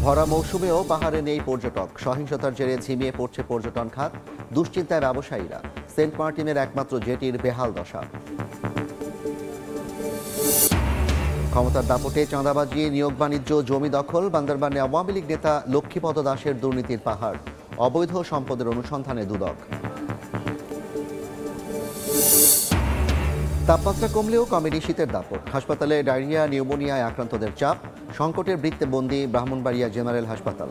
ভরা মৌসুমেও পাহাড়ে নেই পর্যটক, সহিংসতার জেরে ঝিমিয়ে পড়ছে পর্যটন খাত, দুশ্চিন্তায় ব্যবসায়ীরা। সেন্ট মার্টিনের একমাত্র জেটির বেহাল দশা। ক্ষমতার দাপটে চাঁদাবাজি, নিয়োগ বাণিজ্য, জমি দখল, বান্দরবানে আওয়ামী লীগ নেতা লক্ষ্মীপদ দাসের দুর্নীতির পাহাড়, অবৈধ সম্পদের অনুসন্ধানে দুদক। তাপমাত্রা কমলেও কমেনি শীতের দাপট, হাসপাতালে ডায়রিয়া নিউমোনিয়ায় আক্রান্তদের চাপ, সংকটের বৃত্তে বন্দী ব্রাহ্মণবাড়িয়া জেনারেল হাসপাতাল।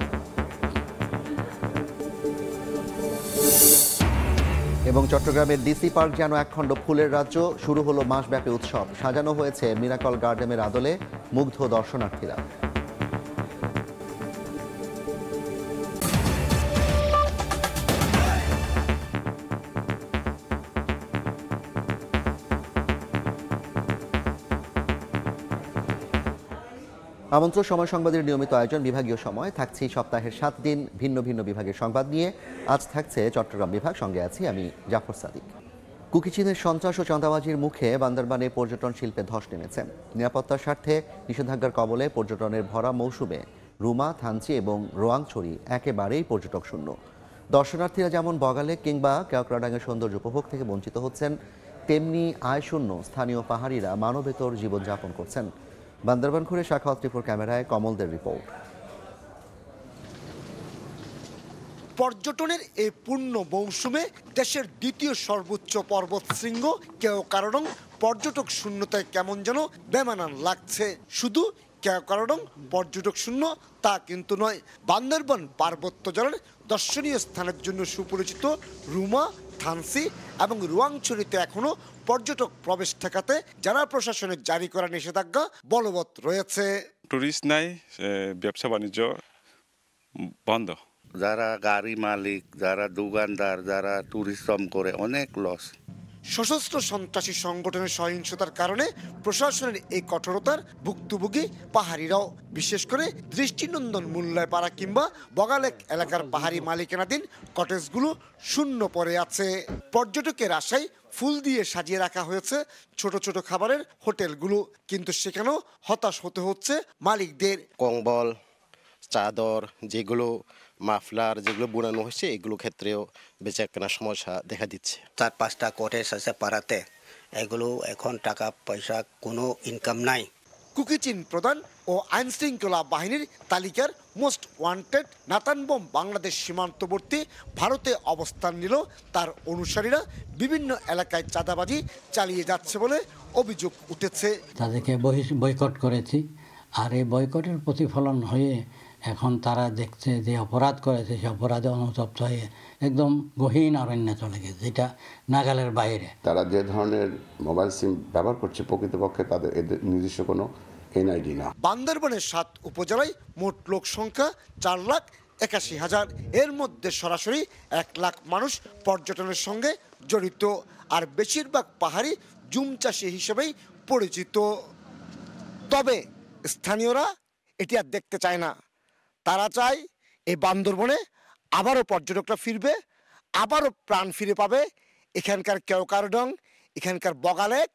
এবং চট্টগ্রামের ডিসি পার্ক যেন একখণ্ড ফুলের রাজ্য, শুরু হলো মাসব্যাপী উৎসব, সাজানো হয়েছে মিরাকল গার্ডেনের আদলে, মুগ্ধ দর্শনার্থীরা। আমন্ত্রণ সময় সংবাদের নিয়মিত আয়োজন বিভাগীয় সময়, থাকছি সপ্তাহের 7 দিন ভিন্ন ভিন্ন বিভাগের সংবাদ নিয়ে। আজ থাকছে চট্টগ্রাম বিভাগ, সঙ্গে আছি আমি জাফর সাদিক। কুকিচিনের সন্ত্রাস ও চাঁদাবাজির মুখে বান্দরবানে পর্যটন শিল্পে ধস নেমেছে। নিরাপত্তার স্বার্থে নিষেধাজ্ঞার কবলে পর্যটনের ভরা মৌসুমে রুমা, থানচি এবং রোয়াংছড়ি একেবারেই পর্যটক শূন্য। দর্শনার্থীরা যেমন বগালেক কিংবা কেওক্রাডাঙ্গের সৌন্দর্য উপভোগ থেকে বঞ্চিত হচ্ছেন, তেমনি আয়শূন্য স্থানীয় পাহাড়িরা মানবেতর জীবনযাপন করছেন। বান্দরবান ঘুরে শাখাওয়াত ত্রিপুর ক্যামেরায় কমলদের রিপোর্ট। পর্যটনের এই পূর্ণ মৌসুমে দেশের দ্বিতীয় সর্বোচ্চ পর্বত শৃঙ্গ কেওক্রাডং পর্যটক শূন্যতায় কেমন যেন বেমানান লাগছে। শুধু কেওক্রাডং পর্যটক শূন্য তা কিন্তু নয়, বান্দরবান পার্বত্য জলের দর্শনীয় স্থানের জন্য সুপরিচিত রুমা, থানসি এবং রোয়াংছড়িতে এখনো পর্যটক প্রবেশ ঠেকাতে জেলা প্রশাসনের জারি করা নিষেধাজ্ঞা বলবৎ রয়েছে। টুরিস্ট নাই, ব্যবসা বাণিজ্য বন্ধ। যারা গাড়ি মালিক, যারা দোকানদার, যারা ট্যুরিজম করে, অনেক লস। সশস্ত্র সন্ত্রাসী সংগঠনের সহিংসতার কারণে প্রশাসনের এই কঠোরতার ভুক্তভোগী পাহাড়িরাও, বিশেষ করে দৃষ্টিনন্দন মূল্যায়পাড়া কিংবা বগালেক এলাকার পাহাড়ি মালিকানাধীন কটেজগুলো শূন্য পড়ে আছে। পর্যটকের আশায় ফুল দিয়ে সাজিয়ে রাখা হয়েছে ছোট ছোট খাবারের হোটেলগুলো, কিন্তু সেখানেও হতাশ হতে হচ্ছে মালিকদের। কম্বল, চাদর, যেগুলো মাফলার যেগুলো বোনানো হয়েছে, এগুলো ক্ষেত্রেও বেচা কেনার সমস্যা দেখা দিচ্ছে। 4-5টা কটেজ আছে পাড়াতে, এগুলো এখন টাকা পয়সা কোনো ইনকাম নাই। কুকিচিন প্রধান ও আইন শৃঙ্খলা বাহিনীর তালিকার most wanted Nathan bomb Bangladesh সীমান্তবর্তী ভারতে অবস্থান নিল তার অনুসারীরা বিভিন্ন এলাকায় চাঁদাবাজি চালিয়ে যাচ্ছে বলে অভিযোগ উঠেছে। তাদেরকে বয়কট করেছি, আর এই বয়কটের প্রতিফলন হয়ে এখন তারা দেখছে যে অপরাধ করেছে, সে অপরাধে অনুতপ্ত হয়ে একদম গহীন অরণ্যে চলে গেছে, যেটা নাগালের বাইরে। তারা যে ধরনের মোবাইল সিম ব্যবহার করছে, প্রকৃতপক্ষে তাদের এদের নিজস্ব কোনো এনআইডি না। বান্দরবানের 7 উপজেলায় মোট লোক সংখ্যা 4,81,000, এর মধ্যে সরাসরি 1 লাখ মানুষ পর্যটনের সঙ্গে জড়িত, আর বেশিরভাগ পাহাড়ি জুম চাষি হিসেবেই পরিচিত। তবে স্থানীয়রা এটি আর দেখতে চায় না। তারা চায় এই বান্দরবনে আবারও পর্যটকরা ফিরবে, আবারও প্রাণ ফিরে পাবে এখানকার কেওক্রাডং, এখানকার বগালেক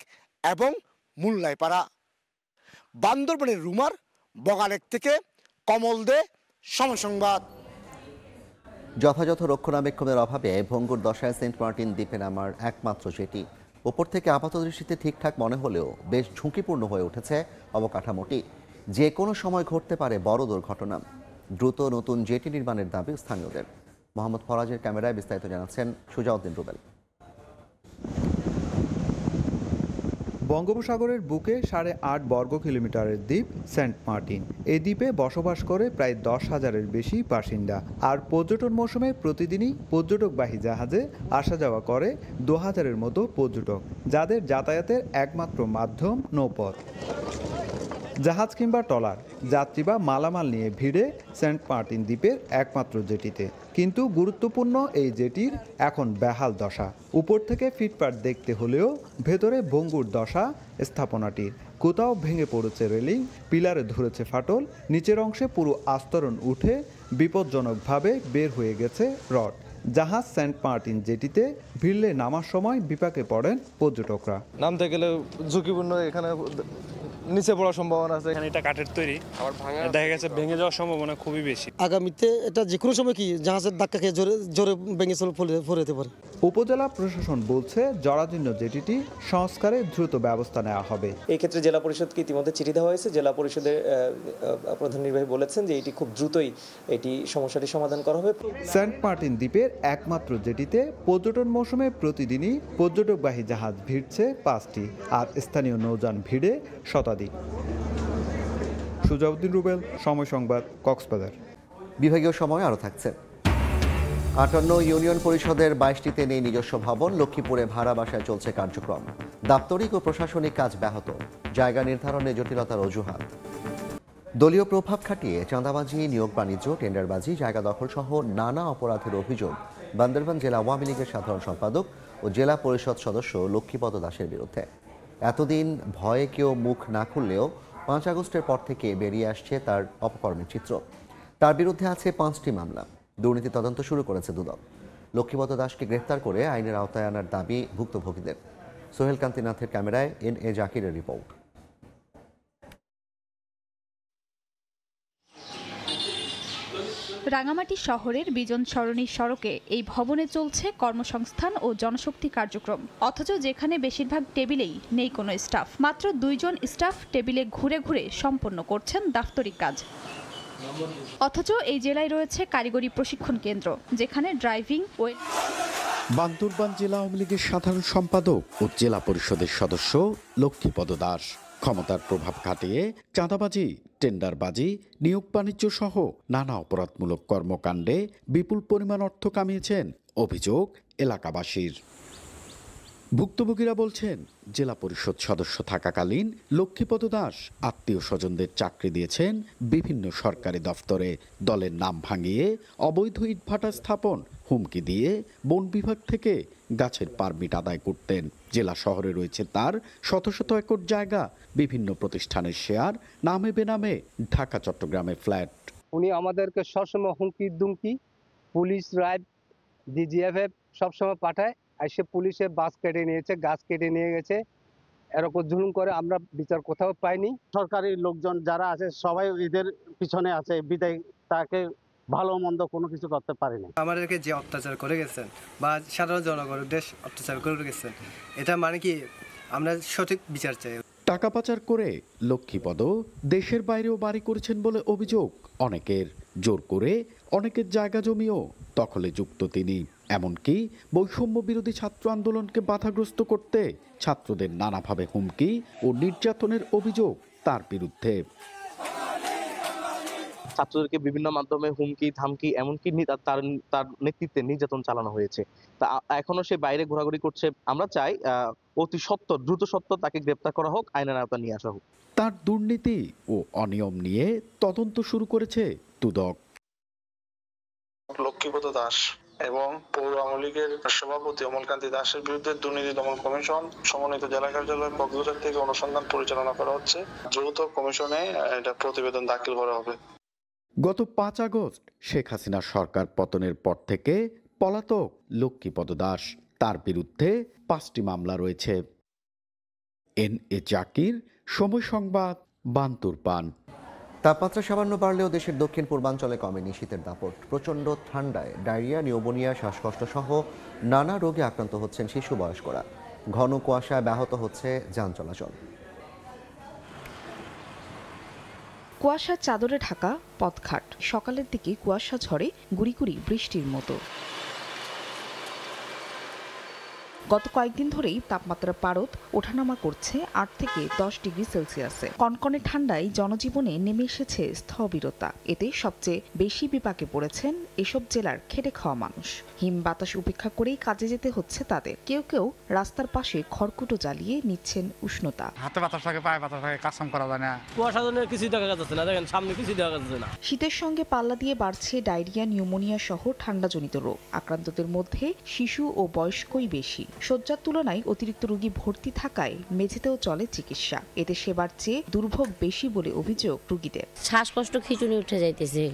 এবং মূল্যায়পাড়া। বান্দরবনের রুমার বগালেক থেকে কমল দে, সময় সংবাদ। যথাযথ রক্ষণাবেক্ষণের অভাবে ভঙ্গুর দশায় সেন্ট মার্টিন দ্বীপে নামার একমাত্র জেটি। ওপর থেকে আপাতদৃষ্টিতে ঠিকঠাক মনে হলেও বেশ ঝুঁকিপূর্ণ হয়ে উঠেছে অবকাঠামোটি। যে কোনো সময় ঘটতে পারে বড় দুর্ঘটনা। দ্রুত নতুন জেটি নির্মাণের দাবি স্থানীয়দের। মোহাম্মদ ফরাজের ক্যামেরায় বিস্তারিত জানাচ্ছেন সুজাউদ্দিন রুবেল। বঙ্গোপসাগরের বুকে 8.5 বর্গ কিলোমিটারের দ্বীপ সেন্ট মার্টিন। এই দ্বীপে বসবাস করে প্রায় 10,000-এর বেশি বাসিন্দা। আর পর্যটন মৌসুমে প্রতিদিনই পর্যটকবাহী জাহাজে আসা যাওয়া করে 2,000-এর মতো পর্যটক, যাদের যাতায়াতের একমাত্র মাধ্যম নৌপথ। জাহাজ কিংবা ট্রলার, যাত্রী বা মালামাল নিয়ে ভিড়ে সেন্ট মার্টিন দ্বীপের একমাত্র জেটিতে। কিন্তু গুরুত্বপূর্ণ এই জেটির এখন বেহাল দশা। উপর থেকে ফিটপাট দেখতে হলেও ভেতরে ভঙ্গুর দশা স্থাপনাটির। কোথাও ভেঙে পড়েছে রেলিং, পিলারে ধরেছে ফাটল, নিচের অংশে পুরো আস্তরণ উঠে বিপজ্জনকভাবে বের হয়ে গেছে রড। জাহাজ সেন্ট মার্টিন জেটিতে ভিড়লে নামার সময় বিপাকে পড়েন পর্যটকরা। নামতে গেলে ঝুঁকিপূর্ণ, এখানে নিচে পড়ার সম্ভাবনা আছে। এটা কাঠের তৈরি, আবার দেখা গেছে ভেঙে যাওয়ার সম্ভাবনা খুবই বেশি। আগামীতে এটা যে কোনো সময় কি জাহাজের ধাক্কা খেয়ে জোরে জোরে ভেঙে পড়ে যেতে পারে। উপজেলা প্রশাসন বলছে জরাজীর্ণ জেটিটি সংস্কারে দ্রুত ব্যবস্থা নেওয়া হবে। এই ক্ষেত্রে জেলা পরিষদকে ইতিমধ্যে চিঠি দেওয়া হয়েছে। জেলা পরিষদের প্রধান নির্বাহী বলেছেন যে এটি খুব দ্রুতই এটি সমস্যাটি সমাধান করা হবে। সেন্ট মার্টিন দ্বীপের একমাত্র জেটিতে পর্যটন মৌসুমে প্রতিদিনই পর্যটকবাহী জাহাজ ভিড়ছে ৫টি, আর স্থানীয় নৌযান ভিড়ে শতাধিক। সুজাউদ্দিন রুবেল, সময় সংবাদ, কক্সবাজার। বিভাগীয় সময় আরও থাকছে। ৫৮ ইউনিয়ন পরিষদের ২২টিতে নেই নিজস্ব ভবন। লক্ষ্মীপুরে ভাড়া বাসায় চলছে কার্যক্রম। দাপ্তরিক ও প্রশাসনিক কাজ ব্যাহত। জায়গা নির্ধারণে জটিলতার অজুহাত। দলীয় প্রভাব খাটিয়ে চাঁদাবাজি, নিয়োগ বাণিজ্য, টেন্ডারবাজি, জায়গা দখল সহ নানা অপরাধের অভিযোগ বান্দরবান জেলা আওয়ামী লীগের সাধারণ সম্পাদক ও জেলা পরিষদ সদস্য লক্ষ্মীপদ দাসের বিরুদ্ধে। এতদিন ভয়ে কেউ মুখ না খুললেও ৫ আগস্টের পর থেকে বেরিয়ে আসছে তার অপকর্মের চিত্র। তার বিরুদ্ধে আছে 5টি মামলা। দুর্নীতি তদন্ত শুরু করেছে দুদক। লক্ষ্মীপদ দাসকে গ্রেফতার করে আইনের আওতায় আনার দাবি ভুক্তভোগীদের। সোহেল কান্তিনাথের ক্যামেরায় NA জাকিরের রিপোর্ট। রাঙামাটি শহরের বিজন সরণি সড়কে এই ভবনে চলছে কর্মসংস্থান ও জনশক্তি কার্যক্রম। অথচ যেখানে বেশিরভাগ টেবিলেই নেই কোনো স্টাফ, মাত্র 2 জন স্টাফ টেবিলে ঘুরে ঘুরে সম্পন্ন করছেন দাপ্তরিক কাজ। অথচ এই জেলায় রয়েছে কারিগরি প্রশিক্ষণ কেন্দ্র, যেখানে ড্রাইভিং ও বান্দরবান জেলা আওয়ামী লীগের সাধারণ সম্পাদক ও জেলা পরিষদের সদস্য লক্ষ্মীপদ দাস ক্ষমতার প্রভাব খাটিয়ে চাঁদাবাজি, টেন্ডারবাজি, নিয়োগ বাণিজ্য সহ নানা অপরাধমূলক কর্মকাণ্ডে বিপুল পরিমাণ অর্থ কামিয়েছেন অভিযোগ এলাকাবাসীর। ভুক্তভোগীরা বলছেন, জেলা পরিষদ সদস্য থাকাকালীন লক্ষ্মীপদ দাস আত্মীয় স্বজনদের চাকরি দিয়েছেন বিভিন্ন সরকারি দফতরে। দলের নাম ভাঙিয়ে অবৈধ ইটভাটা স্থাপন, হুমকি দিয়ে বন বিভাগ থেকে গাছের পারমিট আদায় করতেন। জেলা শহরে রয়েছে তার শত শত একর জায়গা, বিভিন্ন প্রতিষ্ঠানের শেয়ার, নামে বেনামে ঢাকা চট্টগ্রামে ফ্ল্যাট। উনি আমাদেরকে সবসময় হুমকি দুমকি, পুলিশ রাইড, DGFF সবসময় পাঠায়। এসে পুলিশে বাস কেটে নিয়েছে, গাছ কেটে নিয়ে গেছে, এরকম জুলুম করে আমরা বিচার কোথাও পাইনি। সরকারি লোকজন যারা আছে সবাই এদের পিছনে আছে, বিদায় তাকে ভালো মন্দ কোনো কিছু করতে পারেনি। আমাদেরকে যে অত্যাচার করে গেছেন বা সাধারণ জনগণের দেশ অত্যাচার করে গেছেন, এটা মানে কি আমরা সঠিক বিচার চাই। টাকা পাচার করে লক্ষ্মীপদ দেশের বাইরেও বাড়ি করেছেন বলে অভিযোগ অনেকের। জোর করে অনেকের জায়গা জমিও দখলে যুক্ত তিনি। এমনকি বৈষম্য বিরোধী ছাত্র আন্দোলনকে বাধাগ্রস্ত করতে ছাত্রদের নানাভাবে হুমকি ও নির্যাতনের অভিযোগ তার বিরুদ্ধে। ছাত্রদেরকে বিভিন্ন মাধ্যমে হুমকি ধামকি, এমনকি তার নেতৃত্বে নির্যাতন চালানো হয়েছে। তা এখনো সে বাইরে ঘোরাঘুরি করছে। আমরা চাই অতি সত্বর, দ্রুত সত্বর তাকে গ্রেপ্তার করা হোক, আইনের আওতায় নিয়ে আসা হোক। তার দুর্নীতি ও অনিয়ম নিয়ে তদন্ত শুরু করেছে দুদক। লক্ষ্মীপদ দাস এবং পৌর আওয়ামী লীগের সভাপতি অমলকান্তি দাসের বিরুদ্ধে দুর্নীতি দমন কমিশন সমন্বিত জেলা কার্যালয় কক্সবাজার থেকে অনুসন্ধান পরিচালনা করা হচ্ছে। দ্রুত কমিশনে এটা প্রতিবেদন দাখিল করা হবে। গত 5 আগস্ট শেখ হাসিনা সরকার পতনের পর থেকে পলাতক লক্ষ্মীপদ দাস। তার বিরুদ্ধে 5টি মামলা রয়েছে। NA জাকির, সময় সংবাদ, বান্দরবান। তাপমাত্রা সামান্য বাড়লেও দেশের দক্ষিণ পূর্বাঞ্চলে কমেনি শীতের দাপট। প্রচণ্ড ঠান্ডায় ডায়রিয়া, নিউমোনিয়া, শ্বাসকষ্ট সহ নানা রোগে আক্রান্ত হচ্ছেন শিশু, বয়স্করা। ঘন কুয়াশায় ব্যাহত হচ্ছে যান চলাচল। কুয়াশার চাদরে ঢাকা পথঘাট। সকালের দিকে কুয়াশা ঝরে গুড়ি গুড়ি বৃষ্টির মতো। গত কয়েকদিন ধরেই তাপমাত্রার পারদ ওঠানামা করছে 8 থেকে 10 ডিগ্রি সেলসিয়াসে। কনকনে ঠান্ডায় জনজীবনে নেমে এসেছে স্থবিরতা। এতে সবচেয়ে বেশি বিপাকে পড়েছেন এসব জেলার খেটে খাওয়া মানুষ। হিম বাতাস উপেক্ষা করেই কাজে যেতে হচ্ছে তাদের। কেউ কেউ রাস্তার পাশে খড়কুটো জ্বালিয়ে নিচ্ছেন উষ্ণতা। হাতে বাতাস লাগে, পায়ে বাতাস লাগে, কাজ করা যায় না। কুয়াশা কিছু দেখা যাচ্ছে না, দেখেন সামনে কিছু দেখা যাচ্ছে না। শীতের সঙ্গে পাল্লা দিয়ে বাড়ছে ডায়রিয়া, নিউমোনিয়া সহ ঠান্ডাজনিত রোগ। আক্রান্তদের মধ্যে শিশু ও বয়স্কই বেশি। শয্যার তুলনায় অতিরিক্ত রোগী ভর্তি থাকায় মেঝেতেও চলে চিকিৎসা। এতে সেবার চেয়ে দুর্ভোগ বেশি বলে অভিযোগ রোগীদের। শ্বাসকষ্ট, খিঁচুনি উঠে যাইতেছে,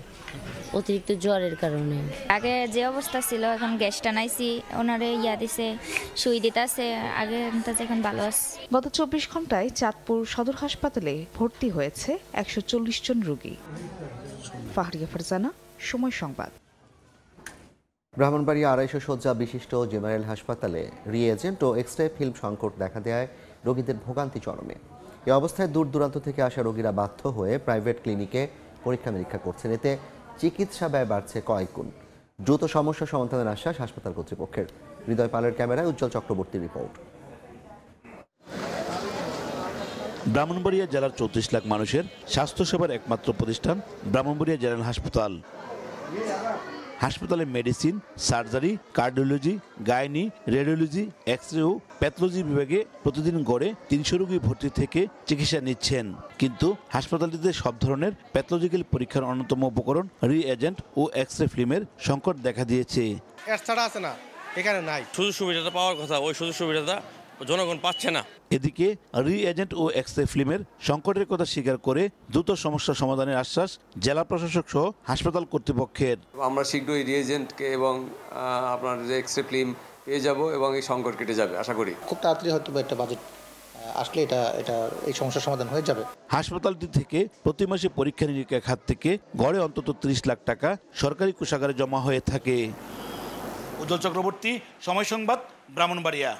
অতিরিক্ত জ্বরের কারণে। আগে যে অবস্থা ছিল এখন গ্যাস টানাইছি, ওনারে দিছে, সুই দিতেছে, আগে এখন ভালো আছে। গত 24 ঘন্টায় চাঁদপুর সদর হাসপাতালে ভর্তি হয়েছে 140 জন রোগী। ফাহরিয়া ফারজানা, সময় সংবাদ। ব্রাহ্মণবাড়িয়া 250 শয্যা বিশিষ্ট জেনারেল হাসপাতালে রিএজেন্ট ও এক্স রে ফিল্ম সংকট দেখা দেয় রোগীদের ভোগান্তি চরমে। এই অবস্থায় দূর দূরান্ত থেকে আসা রোগীরা বাধ্য হয়ে প্রাইভেট ক্লিনিকে পরীক্ষা নিরীক্ষা করছেন। এতে চিকিৎসা ব্যয় বাড়ছে কয়েক গুণ। দ্রুত সমস্যা সমাধানের আশ্বাস হাসপাতাল কর্তৃপক্ষের। হৃদয় পালের ক্যামেরায় উজ্জ্বল চক্রবর্তীর রিপোর্ট। ব্রাহ্মণবাড়িয়া জেলার 34 লাখ মানুষের স্বাস্থ্যসেবার একমাত্র প্রতিষ্ঠান ব্রাহ্মণবাড়িয়া জেনারেল হাসপাতাল। হাসপাতালে medicine, surgery, cardiology, gynae, radiology, X ray ও প্যাথোলজি বিভাগে প্রতিদিন গড়ে 300 রোগী ভর্তি থেকে চিকিৎসা নিচ্ছেন। কিন্তু হাসপাতালটিতে সব ধরনের প্যাথোলজিক্যাল পরীক্ষার অন্যতম উপকরণ রিএজেন্ট ও এক্স রে ফিল্মের সংকট দেখা দিয়েছে। আছে না, এখানে নাই। সুযোগ সুবিধাটা পাওয়ার কথা, ওই সুযোগ সুবিধাটা জনগণ পাচ্ছে না। এদিকে রিএজেন্ট ও এক্স রে ফিল্মের সংকটের কথা স্বীকার করে দ্রুত সমস্যা সমাধানের আশ্বাস জেলা প্রশাসক সহ হাসপাতাল কর্তৃপক্ষের। আমরা শীঘ্রই রিএজেন্টকে এবং আপনার যে এক্স রে ফিল্ম পেয়ে যাব এবং এই সংকট কেটে যাবে আশা করি। খুব তাড়াতাড়ি হয়তো একটা বাজেট আসলে এটা এই সমস্যার সমাধান হয়ে যাবে। হাসপাতালটি থেকে প্রতি মাসে পরীক্ষা নিরীক্ষা খাত থেকে গড়ে অন্তত 30 লাখ টাকা সরকারি কোষাগারে জমা হয়ে থাকে। উজ্জ্বল চক্রবর্তী, সময় সংবাদ, ব্রাহ্মণবাড়িয়া।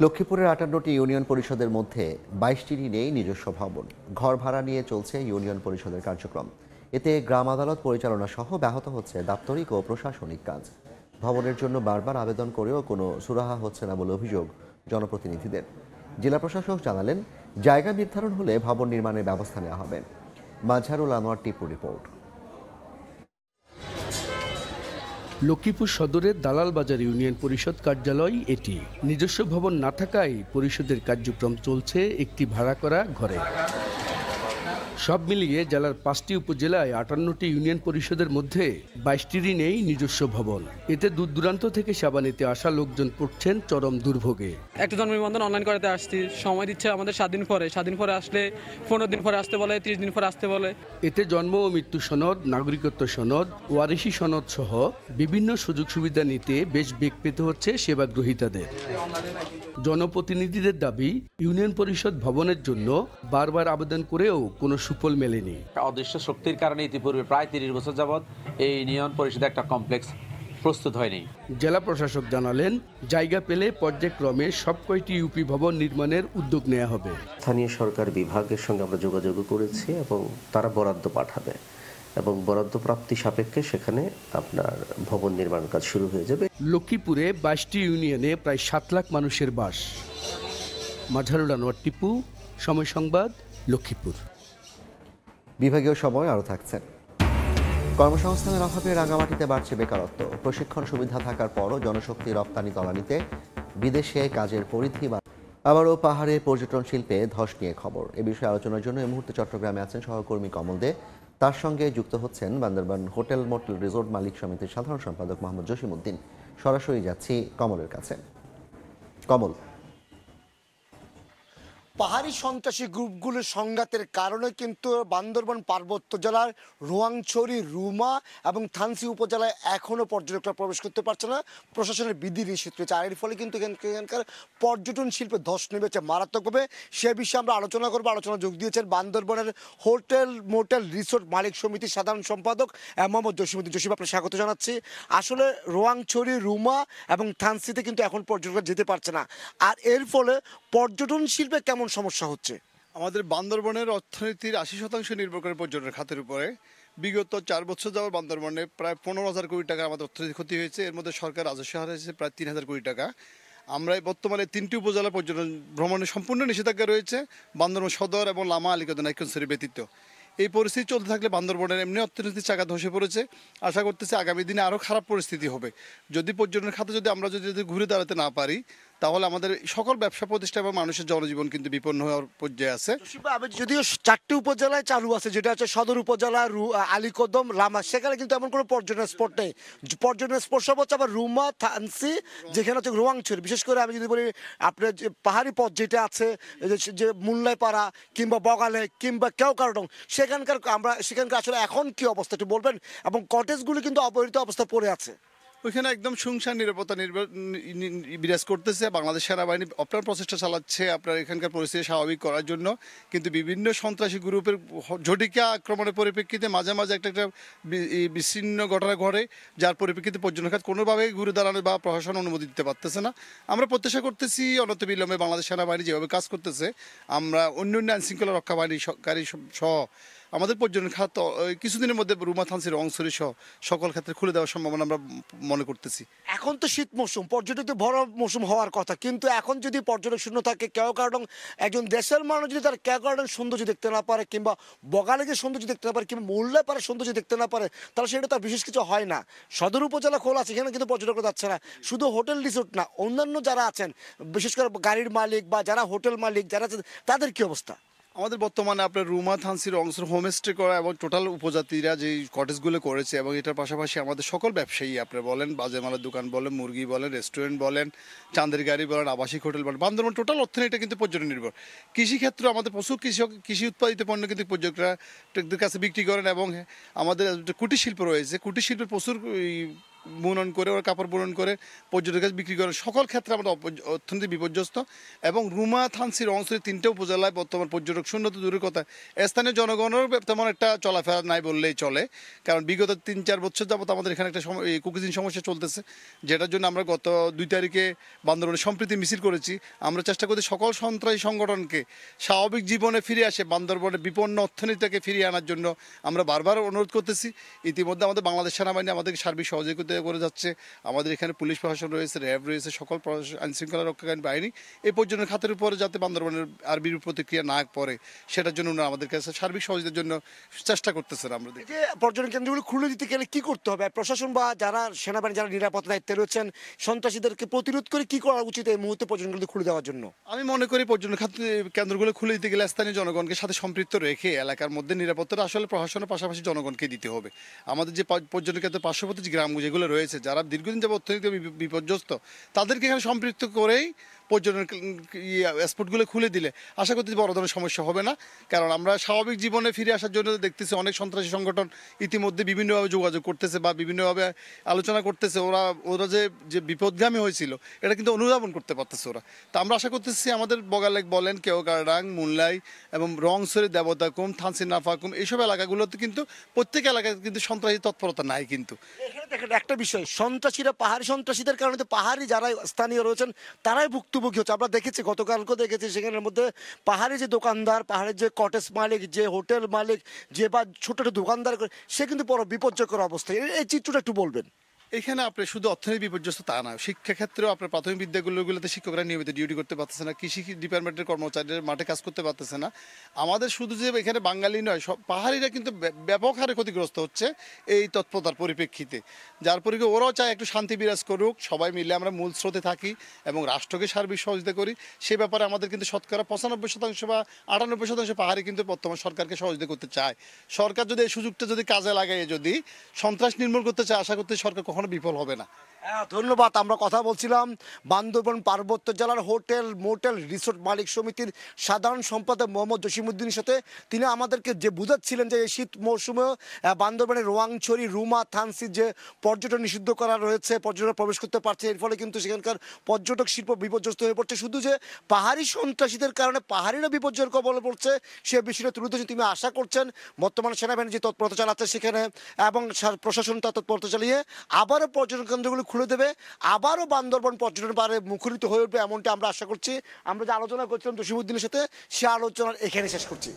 লক্ষ্মীপুরের 58টি ইউনিয়ন পরিষদের মধ্যে 22টিরই নেই নিজস্ব ভবন। ঘর ভাড়া নিয়ে চলছে ইউনিয়ন পরিষদের কার্যক্রম। এতে গ্রাম আদালত পরিচালনা সহ ব্যাহত হচ্ছে দাপ্তরিক ও প্রশাসনিক কাজ। ভবনের জন্য বারবার আবেদন করেও কোনো সুরাহা হচ্ছে না বলে অভিযোগ জনপ্রতিনিধিদের। জেলা প্রশাসক জানালেন, জায়গা নির্ধারণ হলে ভবন নির্মাণের ব্যবস্থা নেওয়া হবে। মাঝারুল আনোয়ার টিপু রিপোর্ট। লক্ষ্মীপুর সদরের দালাল বাজার ইউনিয়ন পরিষদ কার্যালয় এটি। নিজস্ব ভবন না থাকায় পরিষদের কার্যক্রম চলছে একটি ভাড়া করা ঘরে। সব মিলিয়ে জেলার 5টি উপজেলায় 58টি ইউনিয়ন পরিষদের মধ্যে 22টিরই নেই নিজস্ব ভবন। এতে দূর দূরান্ত থেকে সেবা নিতে আসা লোকজন পড়ছেন চরম দুর্ভোগে। একটা জন্ম নিবন্ধন অনলাইন করাতে আসছি, সময় দিচ্ছে আমাদের 7 দিন পরে, 7 দিন পরে আসলে 15 দিন পরে আসতে বলে, 30 দিন পরে আসতে বলে। এতে জন্ম ও মৃত্যু সনদ, নাগরিকত্ব সনদ, ওয়ারিশি সনদ সহ বিভিন্ন সুযোগ সুবিধা নিতে বেশ বেগ পেতে হচ্ছে সেবাগ্রহীতাদের। জনপ্রতিনিধিদের দাবি, ইউনিয়ন পরিষদ ভবনের জন্য বারবার আবেদন করেও কোনো সুফল মেলেনি। অদৃশ্য শক্তির কারণে ইতিপূর্বে প্রায় 30 বছর যাবৎ এই ইউনিয়ন পরিষদে একটা কমপ্লেক্স প্রস্তুত হয়নি। জেলা প্রশাসক জানালেন, জায়গা পেলে পর্যায়ক্রমে সব কয়টি ইউপি ভবন নির্মাণের উদ্যোগ নেওয়া হবে। স্থানীয় সরকার বিভাগের সঙ্গে আমরা যোগাযোগ করেছি এবং তারা বরাদ্দ পাঠাবে এবং বরাদ্দ প্রাপ্তি সাপেক্ষে সেখানে আপনার ভবন নির্মাণ কাজ শুরু হয়ে যাবে। লক্ষ্মীপুরে 22টি ইউনিয়নে প্রায় 7 লাখ মানুষের বাস। মাঝারুল আনোয়ার টিপু, সময় সংবাদ, লক্ষ্মীপুর। বিভাগীয় সময় আরও থাকছেন। কর্মসংস্থানের অভাবে রাঙামাটিতে বাড়ছে বেকারত্ব। প্রশিক্ষণ সুবিধা থাকার পরও জনশক্তি রপ্তানি তলানিতে, বিদেশে কাজের পরিধি। আবারও পাহাড়ে পর্যটন শিল্পে ধস নিয়ে খবর। এ বিষয়ে আলোচনার জন্য এই মুহূর্তে চট্টগ্রামে আছেন সহকর্মী কমল দে। তার সঙ্গে যুক্ত হচ্ছেন বান্দরবান হোটেল মোটেল রিসোর্ট মালিক সমিতির সাধারণ সম্পাদক মোহাম্মদ জসিমউদ্দিন। সরাসরি যাচ্ছি কমলের কাছে। কমল, পাহাড়ি সন্ত্রাসী গ্রুপগুলোর সংঘাতের কারণে কিন্তু বান্দরবান পার্বত্য জেলার রোয়াংছড়ি, রুমা এবং থানসি উপজেলায় এখনও পর্যটকরা প্রবেশ করতে পারছে না। প্রশাসনের বিধি নিষেধ রয়েছে, আর এর ফলে কিন্তু এখানকার পর্যটন শিল্পে ধস নেমেছে মারাত্মকভাবে। সে বিষয়ে আমরা আলোচনা করবো। আলোচনা যোগ দিয়েছেন বান্দরবানের হোটেল মোটেল রিসোর্ট মালিক সমিতির সাধারণ সম্পাদক মোহাম্মদ জসিমউদ্দিন। জসিম, আপনার স্বাগত জানাচ্ছি। আসলে রোয়াংছড়ি, রুমা এবং থানসিতে কিন্তু এখন পর্যটকরা যেতে পারছে না, আর এর ফলে পর্যটন শিল্পে কেমন সমস্যা হচ্ছে? আমাদের বান্দরবনের অর্থনীতির 80% নির্ভর করে পর্যটন খাতের উপরে। বিগত 4 বছর যাওয়ার বান্দরবনে প্রায় 15,000 কোটি টাকা আমাদের অর্থনীতি ক্ষতি হয়েছে। এর মধ্যে সরকার রাজস্ব হারিয়েছে প্রায় 3,000 কোটি টাকা। আমরা বর্তমানে 3টি উপজেলা পর্যটন ভ্রমণে সম্পূর্ণ নিষেধাজ্ঞা রয়েছে, বান্দরবন সদর এবং লামা, আলীকদম, নাইক্ষ্যংছড়ি ব্যতীত। এই পরিস্থিতি চলতে থাকলে বান্দরবনের এমনি অর্থনীতির চাকা ধসে পড়েছে। আশা করতেছি আগামী দিনে আরও খারাপ পরিস্থিতি হবে। যদি পর্যটন খাতে আমরা যদি ঘুরে দাঁড়াতে না পারি, তাহলে আমাদের সকল ব্যবসা প্রতিষ্ঠান এবং মানুষের জনজীবন কিন্তু বিপন্ন হওয়ার পর্যায়ে আছে। আমি যদিও 4টি উপজেলায় চালু আছে, যেটা হচ্ছে সদর উপজেলা, আলীকদম, লামা, সেখানে কিন্তু এমন কোনো পর্যটন স্পট নেই। পর্যটন স্পট সব হচ্ছে আবার রুমা, থানসি, যেখানে হচ্ছে রোয়াংছড়ি। বিশেষ করে আমি যদি বলি আপনার যে পাহাড়ি পথ যেটা আছে, যে মুল্লাইপাড়া কিংবা বগালে কিংবা কেওকারডং, সেখানকার আসলে এখন কি অবস্থা একটু বলবেন? এবং কটেজগুলো কিন্তু অবহেলিত অবস্থা পড়ে আছে। ওইখানে একদম সুনসান নিরাপত্তা বিরাজ করতেছে। বাংলাদেশ সেনাবাহিনী আপনার প্রচেষ্টা চালাচ্ছে আপনার এখানকার পরিস্থিতি স্বাভাবিক করার জন্য, কিন্তু বিভিন্ন সন্ত্রাসী গ্রুপের ঝটিকা আক্রমণের পরিপ্রেক্ষিতে মাঝে মাঝে একটা বিচ্ছিন্ন ঘটনা ঘটে, যার পরিপ্রেক্ষিতে পর্যটন খাত কোনোভাবেই ঘুরে দাঁড়ানো বা প্রশাসন অনুমতি দিতে পারতেছে না। আমরা প্রত্যাশা করতেছি অনতিবিলম্বে বাংলাদেশ সেনাবাহিনী যেভাবে কাজ করতেছে, আমরা অন্যান্য আইনশৃঙ্খলা রক্ষা বাহিনীকারী সহ আমাদের পর্যটন খাত কিছুদিনের মধ্যে রুমা, থানসি, রংছড়ি সহ সকল ক্ষেত্রে খুলে দেওয়ার সম্ভাবনা আমরা মনে করতেছি। এখন তো শীত মৌসুম, পর্যটকদের বড় মৌসুম হওয়ার কথা, কিন্তু এখন যদি পর্যটক শূন্য থাকে, কেওকারডং, একজন দেশের মানুষ যদি তার কেওকারডং সৌন্দর্য দেখতে না পারে, কিংবা বগালেগের সৌন্দর্য দেখতে না পারে, কিংবা মুল্লাইপাড়ার সৌন্দর্য দেখতে না পারে, তাহলে সেটা তার বিশেষ কিছু হয় না। সদর উপজেলা খোলা আছে, এখানে কিন্তু পর্যটকরা যাচ্ছে না। শুধু হোটেল রিসোর্ট না, অন্যান্য যারা আছেন, বিশেষ করে গাড়ির মালিক বা যারা হোটেল মালিক যারা আছেন, তাদের কি অবস্থা? আমাদের বর্তমানে আপনার রুমা, থানসির অংশের হোমস্টে করা এবং টোটাল উপজাতিরা যে কটেজগুলো করেছে, এবং এটার পাশাপাশি আমাদের সকল ব্যবসায়ী আপনার বলেন, বাজেমালার দোকান বলেন, মুরগি বলেন, রেস্টুরেন্ট বলেন, চাঁদের গাড়ি বলেন, আবাসিক হোটেল বলেন, বান্দরবান টোটাল অর্থনীতিটা কিন্তু পর্যটন নির্ভর। কৃষিক্ষেত্রে আমাদের প্রচুর কৃষি উৎপাদিত পণ্য কিন্তু পর্যটকদের কাছে বিক্রি করেন, এবং আমাদের কুটির শিল্প রয়েছে, কুটির শিল্পের প্রচুর বুনন করে, ওরা কাপড় বুনন করে পর্যটকের কাছে বিক্রি করেন। সকল ক্ষেত্রে আমাদের অর্থনীতি বিপর্যস্ত, এবং রুমা, থানসি, রংছড়ি 3টে উপজেলায় বর্তমান পর্যটক শূন্য তো দূরের কথা, স্থানীয় জনগণের তেমন একটা চলাফেরা নাই বললেই চলে। কারণ বিগত 3-4 বছর যাবত আমাদের এখানে একটা কুকিজিং সমস্যা চলতেছে, যেটার জন্য আমরা গত 2 তারিখে বান্দরবানে সম্প্রীতি মিছিল করেছি। আমরা চেষ্টা করছি সকল সন্ত্রাসী সংগঠনকে স্বাভাবিক জীবনে ফিরে আসে বান্দরবানে বিপন্ন অর্থনীতিকে ফিরিয়ে আনার জন্য আমরা বারবার অনুরোধ করতেছি। ইতিমধ্যে আমাদের বাংলাদেশ সেনাবাহিনী আমাদেরকে সার্বিক সহযোগিতা করে যাচ্ছে। আমাদের এখানে পুলিশ প্রশাসন রয়েছে, র্যাব রয়েছে, সকল আইনশৃঙ্খলা রক্ষাকারী বাহিনী এই পর্যটন খাতের উপরে যাতে বান্দরবানের আর বিরূপ প্রতিক্রিয়া না পড়ে, সেটার জন্য আমাদের কাছে সার্বিক সহযোগিতার জন্য চেষ্টা করতেছেন। আমরা যে পর্যটন কেন্দ্রগুলো খুলে দিতে গেলে কি করতে হবে? প্রশাসন বা যারা সেনাবাহিনী যারা নিরাপত্তা দায়িত্বে রয়েছেন, সন্ত্রাসীদেরকে প্রতিরোধ করে কি করা উচিত এই মুহূর্তে পর্যটন কেন্দ্র খুলে দেওয়ার জন্য? আমি মনে করি পর্যটন খাত কেন্দ্রগুলো খুলে দিতে গেলে স্থানীয় জনগণকে সাথে সম্পৃক্ত রেখে এলাকার মধ্যে নিরাপত্তাটা আসলে প্রশাসনের পাশাপাশি জনগণকে দিতে হবে। আমাদের যে পর্যটন কেন্দ্রের পার্শ্ববর্তী গ্রাম যেগুলো রয়েছে, যারা দীর্ঘদিন যাবত অর্থনীতি বিপর্যস্ত, তাদেরকে এখানে সম্পৃক্ত করেই পর্যটন স্পটগুলো খুলে দিলে আশা করতে বড় ধরনের সমস্যা হবে না। কারণ আমরা স্বাভাবিক জীবনে ফিরে আসার জন্য দেখতেছি অনেক সন্ত্রাসী সংগঠন ইতিমধ্যে বিভিন্নভাবে যোগাযোগ করতেছে বা বিভিন্নভাবে আলোচনা করতেছে। ওরা যে বিপদগামী হয়েছিল এটা কিন্তু অনুধাবন করতে পারতেছে ওরা। তো আমরা আশা করতেছি আমাদের বগালেক বলেন, কেওকারডাং, মুল্লাই এবং রংছড়ি, দেবতাকুম, থানসি, নাফাকুম এইসব এলাকাগুলোতে কিন্তু প্রত্যেক এলাকায় কিন্তু সন্ত্রাসী তৎপরতা নাই। কিন্তু দেখেন একটা বিষয়, সন্ত্রাসীরা পাহাড়ি সন্ত্রাসীদের কারণে পাহাড়ি যারা স্থানীয় রয়েছেন তারাই ভুক্তভোগী হচ্ছে। আমরা দেখেছি, গতকালকেও দেখেছি, সেখানের মধ্যে পাহাড়ি যে দোকানদার, পাহাড়ের যে কটেজ মালিক, যে হোটেল মালিক, যে বা ছোট ছোট দোকানদার, সে কিন্তু বড় বিপর্যয়কর অবস্থা। এই চিত্রটা একটু বলবেন। এখানে আপনি শুধু অর্থনীতি বিপর্যস্ত তা না, শিক্ষাক্ষেত্রেও আপনার প্রাথমিক বিদ্যালয়গুলোতে শিক্ষকরা নিয়মিত ডিউটি করতে পারতেছে না, কৃষি ডিপার্টমেন্টের কর্মচারীরা মাঠে কাজ করতে পারতেছে না। আমাদের শুধু যে এখানে বাঙালি নয়, সব পাহাড়িরা কিন্তু ব্যাপক হারে ক্ষতিগ্রস্ত হচ্ছে এই তৎপরতার পরিপ্রেক্ষিতে। যার পরিপ্রেক্ষিতে ওরাও চায় একটু শান্তি বিরাজ করুক, সবাই মিলে আমরা মূল স্রোতে থাকি এবং রাষ্ট্রকে সার্বিক সহযোগিতা করি। সে ব্যাপারে আমাদের কিন্তু শতকরা 95% বা 98% পাহাড়ি কিন্তু বর্তমান সরকারকে সহযোগিতা করতে চায়। সরকার যদি এই সুযোগটা যদি কাজে লাগায়, যদি সন্ত্রাস নির্মূল করতে চায়, আশা করতে সরকার কখনো বিফল হবে না। ধন্যবাদ। আমরা কথা বলছিলাম বান্দরবান পার্বত্য জেলার হোটেল মোটেল রিসোর্ট মালিক সমিতির সাধারণ সম্পাদক মোহাম্মদ জসিমউদ্দিনের সাথে। তিনি আমাদেরকে যে বুঝাচ্ছিলেন যে এই শীত মৌসুমে বান্দরবানের রোয়াংছড়ি, রুমা, থানসি যে পর্যটন নিষিদ্ধ করা রয়েছে, পর্যটক প্রবেশ করতে পারছে, এর ফলে কিন্তু সেখানকার পর্যটক শিল্প বিপর্যস্ত হয়ে পড়ছে। শুধু যে পাহাড়ি সন্ত্রাসীদের কারণে পাহাড়িরা বিপর্যয়ের কবলে পড়ছে সে বিষয়টা তুলে ধরেছেন। তিনি আশা করছেন বর্তমান সেনাবাহিনী যে তৎপরতা চালাচ্ছে সেখানে এবং প্রশাসন তার তৎপরতা চালিয়ে আবারও পর্যটন কেন্দ্রগুলো খুলে দেবে, আবারও বান্দরবান পর্যটন পারে মুখরিত হয়ে উঠবে, এমনটা আমরা আশা করছি। আমরা যে আলোচনা করছিলাম জসিমউদ্দিনের সাথে, সে আলোচনা এখানে শেষ করছি।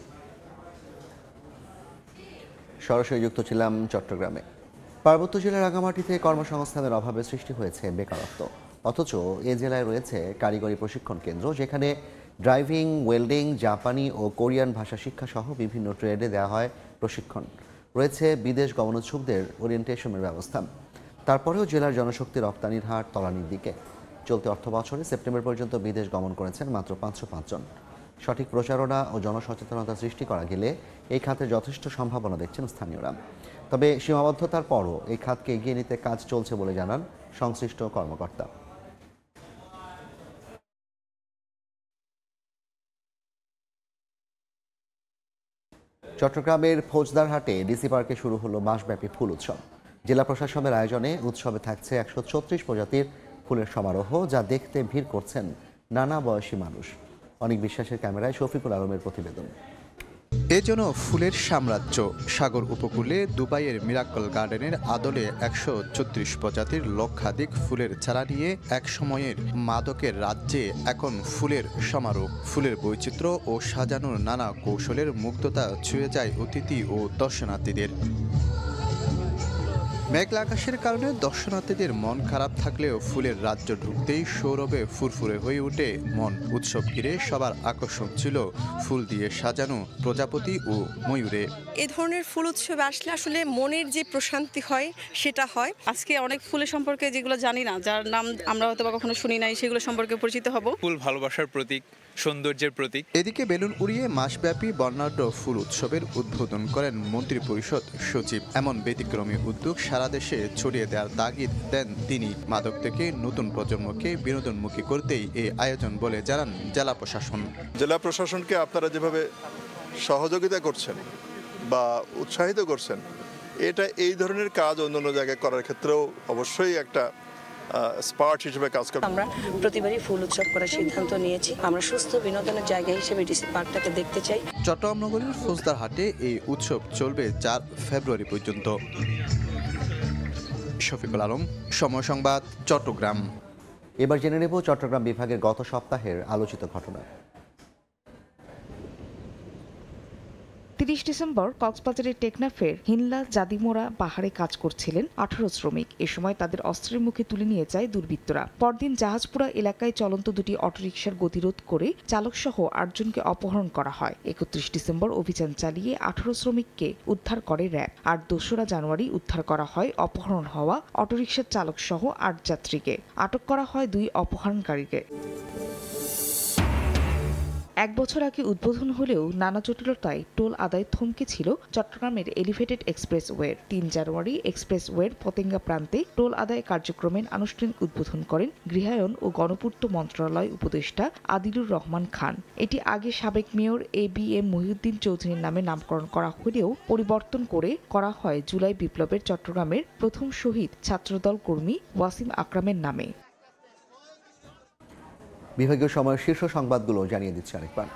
সরাসরি যুক্ত ছিলাম চট্টগ্রামে। পার্বত্য জেলার রাঙামাটিতে কর্মসংস্থানের অভাবে সৃষ্টি হয়েছে বেকারত্ব, অথচ এ জেলায় রয়েছে কারিগরি প্রশিক্ষণ কেন্দ্র, যেখানে ড্রাইভিং, ওয়েল্ডিং, জাপানি ও কোরিয়ান ভাষা শিক্ষা সহ বিভিন্ন ট্রেডে দেওয়া হয় প্রশিক্ষণ। রয়েছে বিদেশ গমনোৎসুকদের ওরিয়েন্টেশনের ব্যবস্থা। তারপরেও জেলার জনশক্তি রপ্তানির হার তলানির দিকে। চলতি অর্থবছরে সেপ্টেম্বর পর্যন্ত বিদেশ গমন করেছেন মাত্র 505 জন। সঠিক প্রচারণা ও জনসচেতনতা সৃষ্টি করা গেলে এই খাতে যথেষ্ট সম্ভাবনা দেখছেন স্থানীয়রা। তবে সীমাবদ্ধতার পরও এই খাতকে এগিয়ে নিতে কাজ চলছে বলে জানান সংশ্লিষ্ট কর্মকর্তা। চট্টগ্রামের ফৌজদারহাটে ডিসি পার্কে শুরু হলো মাসব্যাপী ফুল উৎসব। জেলা প্রশাসনের আয়োজনে উৎসবে থাকছে 136 প্রজাতির ফুলের সমারোহ, যা দেখতে ভিড় করছেন নানা বয়সী মানুষ। অনেক বিশ্বাসের ক্যামেরায় শফিকুল আলমের প্রতিবেদন। এ যেন ফুলের সাম্রাজ্য। সাগর উপকূলে দুবাইয়ের মিরাকল গার্ডেনের আদলে 136 প্রজাতির লক্ষাধিক ফুলের চারা নিয়ে এক সময়ের মাদকের রাজ্যে এখন ফুলের সমারোহ। ফুলের বৈচিত্র্য ও সাজানোর নানা কৌশলের মুগ্ধতা ছুঁয়ে যায় অতিথি ও দর্শনার্থীদের। মেঘলা আকাশের কারণে দর্শনার্থীদের মন খারাপ থাকলেও ফুলের রাজ্য ঢুকতেই সৌরভে ফুরফুরে হয়ে ওঠে মন। উৎসব ঘিরে সবার আকর্ষণ ছিল ফুল দিয়ে সাজানো প্রজাপতি ও ময়ূরে। এই ধরনের ফুল উৎসবে আসলে আসলে মনের যে প্রশান্তি হয় সেটা হয়। আজকে অনেক ফুলের সম্পর্কে যেগুলো জানি না, যার নাম আমরা হয়তো বা কখনো শুনি নাই, সেগুলো সম্পর্কে পরিচিত হব। ফুল ভালোবাসার প্রতীক, সৌন্দর্যের প্রতীক। এদিকে বেলুন উড়িয়ে মাসব্যাপী বর্ণাঢ্য ফুল উৎসবের উদ্বোধন করেন মন্ত্রিপরিষদ সচিব। এমন ব্যতিক্রমী উদ্যোগ সারা দেশে ছড়িয়ে দেওয়ার তাগিদ দেন তিনি। মাদক থেকে নতুন প্রজন্মকে বিনোদনমুখী করতেই এই আয়োজন বলে জানান জেলা প্রশাসন। জেলা প্রশাসনকে আপনারা যেভাবে সহযোগিতা করছেন বা উৎসাহিত করছেন, এটা এই ধরনের কাজ অন্যান্য জায়গায় করার ক্ষেত্রেও অবশ্যই একটা স্পার্ট হিসেবে কাজ করে। আমরা প্রতিবারই ফুল উৎসব করার সিদ্ধান্ত নিয়েছি। আমরা সুস্থ বিনোদনের জায়গা হিসেবে ডিসি পার্কটাকে দেখতে চাই। চট্টগ্রাম নগরীর ফৌজদারহাটে এই উৎসব চলবে 4 ফেব্রুয়ারি পর্যন্ত। শফিকুল আলম, সময় সংবাদ, চট্টগ্রাম। এবার জেনে নেব চট্টগ্রাম বিভাগের গত সপ্তাহের আলোচিত ঘটনা। 30 ডিসেম্বর কক্সবাজারের টেকনাফের হিনলা জাদিমোড়া পাহাড়ে কাজ করছিলেন 18 শ্রমিক। এ সময় তাদের অস্ত্রের মুখে তুলে নিয়ে যায় দুর্বৃত্তরা। পরদিন জাহাজপুরা এলাকায় চলন্ত দুটি অটোরিকশার গতিরোধ করে চালকসহ 8 জনকে অপহরণ করা হয়। 31 ডিসেম্বর অভিযান চালিয়ে 18 শ্রমিককে উদ্ধার করে র্যাব। আর 2রা জানুয়ারি উদ্ধার করা হয় অপহরণ হওয়া অটোরিকশার চালকসহ 8 যাত্রীকে। আটক করা হয় 2 অপহরণকারীকে। 1 বছর আগে উদ্বোধন হলেও নানা জটিলতায় টোল আদায় থমকে ছিল চট্টগ্রামের এলিভেটেড এক্সপ্রেসওয়ের। 3 জানুয়ারি এক্সপ্রেসওয়ের পতেঙ্গা প্রান্তে টোল আদায় কার্যক্রমের আনুষ্ঠানিক উদ্বোধন করেন গৃহায়ন ও গণপূর্ত মন্ত্রণালয় উপদেষ্টা আদিলুর রহমান খান। এটি আগে সাবেক মেয়র ABM মহিউদ্দিন চৌধুরীর নামে নামকরণ করা হলেও পরিবর্তন করে করা হয় জুলাই বিপ্লবের চট্টগ্রামের প্রথম শহীদ ছাত্রদল কর্মী ওয়াসিম আকরামের নামে। বিভাগীয় সময়ের শীর্ষ সংবাদগুলো জানিয়ে দিচ্ছে আরেকবার।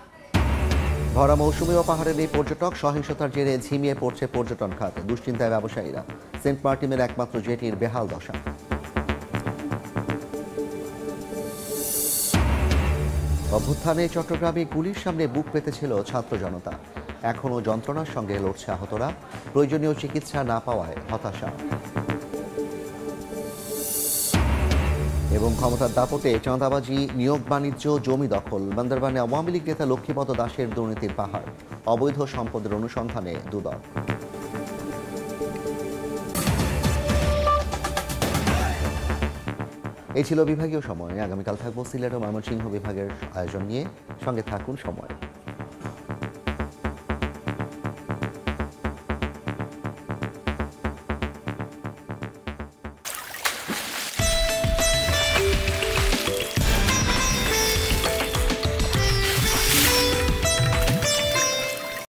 ভরা মৌসুমী ও পাহাড়ের এই পর্যটক সহিংসতার জেরে ঝিমিয়ে পড়ছে পর্যটন খাত। দুশ্চিন্তায় ব্যবসায়ীরা। সেন্ট মার্টিনের একমাত্র জেটির বেহাল দশা। অভ্যুত্থানে চট্টগ্রামে গুলির সামনে বুক পেতেছিল ছাত্র জনতা। এখনও যন্ত্রণার সঙ্গে লড়ছে আহতরা। প্রয়োজনীয় চিকিৎসা না পাওয়ায় হতাশা। এবং ক্ষমতার দাপটে চাঁদাবাজি, নিয়োগ বাণিজ্য, জমি দখল। বান্দরবানে আওয়ামী লীগ নেতা লক্ষ্মীপদ দাসের দুর্নীতির পাহাড়। অবৈধ সম্পদের অনুসন্ধানে দুদক। এই ছিল বিভাগীয় সময়। আগামীকাল থাকবো সিলেট ও ময়মনসিংহ বিভাগের আয়োজন নিয়ে। সঙ্গে থাকুন সময়।